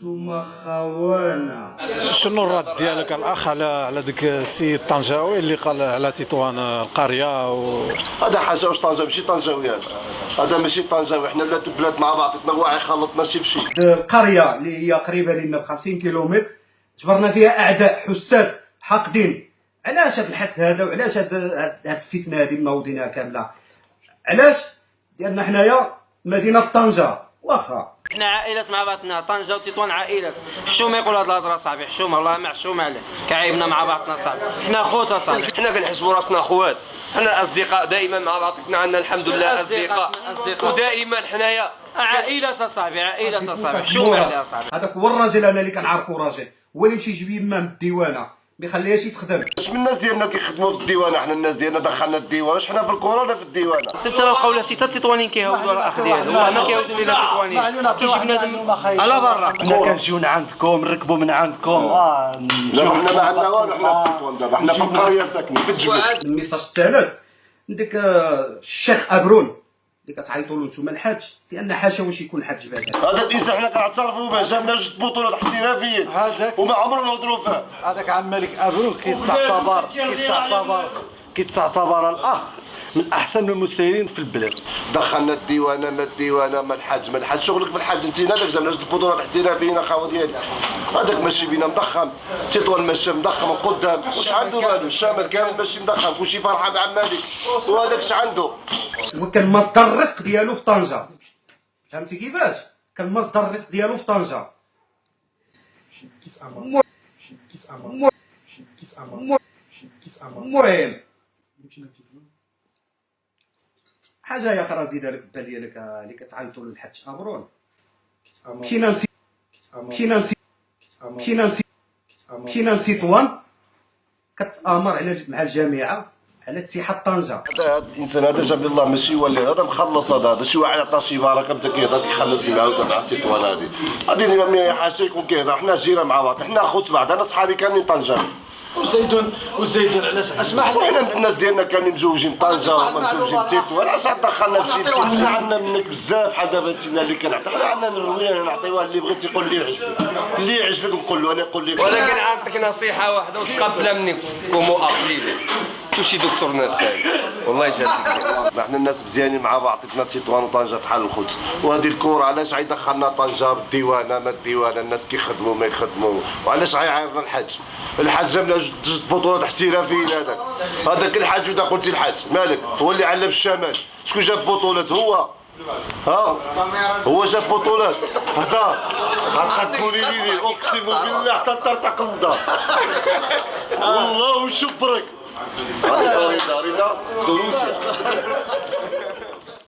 انتوما خوانا. شنو الرد ديالك الاخ على ديك السيد الطنجاوي اللي قال على تطوان القريه هذا حاجه واش طنجه ماشي طنجاوي هذا ماشي طنجاوي، حنا ولاد البلاد مع بعضنا واعي خلطنا شي بشي. القريه اللي هي قريبه لنا ب 50 كيلومتر جبرنا فيها اعداء حساد حاقدين. علاش هذا الحث هذا وعلاش هاد الفتنه هذه منوضينها كامله؟ علاش؟ لان حنايا مدينه طنجه واخا حنا عائلات مع بعضنا، طنجه وتطوان عائلات. حشومه يقول هاد الهضره صاحبي، حشومه والله ما حشومه عليه، كعيبنا مع بعضنا صاحبي، حنا خوت صاحبي. حنا كنحسبوا راسنا خوات، حنا اصدقاء دائما مع بعضنا، عندنا الحمد لله اصدقاء ودائما حنايا عائلة صاحبي، عائلة صاحبي، حشومه عليها صاحبي. هذاك هو الراجل انا اللي كنعرفو راجل، هو اللي يمشي يجيب يما من الديوانه ما يخليهاش يتخدم. اش من الناس ديالنا كيخدموا في الديوانه، حنا الناس ديالنا دخلنا الديوانه، واش حنا في الكورونا في الديوانه. سير بقاو لا شي تطوانين كيهودوا الاخ ديالو، هو ما كيهودوا لينا تطوانين، كيجي بنادم على برا. حنا كنجيو من عندكم نركبوا من عندكم. لا حنا ما عندنا والو، حنا في تطوان دابا، حنا في القريه ساكنين في الجبل. الميساج الثالث ديك الشيخ ابرون اللي كتعيطوا له نتوما الحاج، لان حاشا واش يكون حاج بعدا. هذا الانسان حنا كنعترفوا به، جابنا جوج بطولات احترافيين وما عمرنا نهضروا فيه. هذاك عم مالك ابرو كيتعتبر الاخ من احسن المسيرين في البلاد. دخلنا الديوانه ما الديوانه ما الحاج ما الحاج، شغلك في الحاج انت. هذاك جابنا جوج بطولات احترافيين اخاو ديالي، هذاك ماشي بينا مضخم، تطوان ماشي مضخم من قدام، واش عنده بالو؟ الشمال كامل ماشي مضخم، كلشي فرحان بعم مالك، وهذاك اش عنده؟ وكان مصدر الرزق ديالو في طنجه، فهمتي كيفاش؟ كان مصدر الرزق ديالو في طنجه. المهم حاجه يا اخرى زيد لك البال ديالك اللي كتعيطوا للحاج ابرون. مشينا لتطوان كتامر على مع الجامعه على اتحاد طنجه. هذا الانسان هذا جاب الله ماشي يولي، هذا مخلص، هذا شي واحد عطاه شي بركه بدا كيهضر كيخلص لي معاود مع تطوان. هذه اللي حاشا يكون كيهضر، حنا جيران مع بعض، حنا خوت بعض، انا صحابي كاملين طنجه. وزيدون علاش اسمح لي، حنا الناس ديالنا كاملين مزوجين طنجه وما مزوجين تطوان، علاش دخلنا في شي حنا عندنا منك بزاف. بحال دابا انتينا اللي كنعطي، حنا عندنا الروينه نعطيوها اللي بغيتي يقول لي عجبك، اللي يعجبك نقول له، انا نقول لك. ولكن عطيك نصيحه واحده وتقبلها مني كمؤخرين، شوف شي دكتور نفساني والله يجازيك. حنا الناس مزيانين مع بعضنا، تطوان وطنجه بحال الخبز. وهذه الكره علاش دخلنا طنجه بالديوانه ما الديوانه، الناس كيخدموا ما يخدموا، وعلاش عايرنا الحاج جابنا جوج بطولات احترافيين. هذاك الحاج ودا قلتي الحاج مالك هو اللي علم الشمال، شكون جاب بطولات؟ هو جاب بطولات. هدا غتقذفوني ليلي اقسم بالله حتى ترتق النضار والله وشبرك. هذه رضا دروسيه.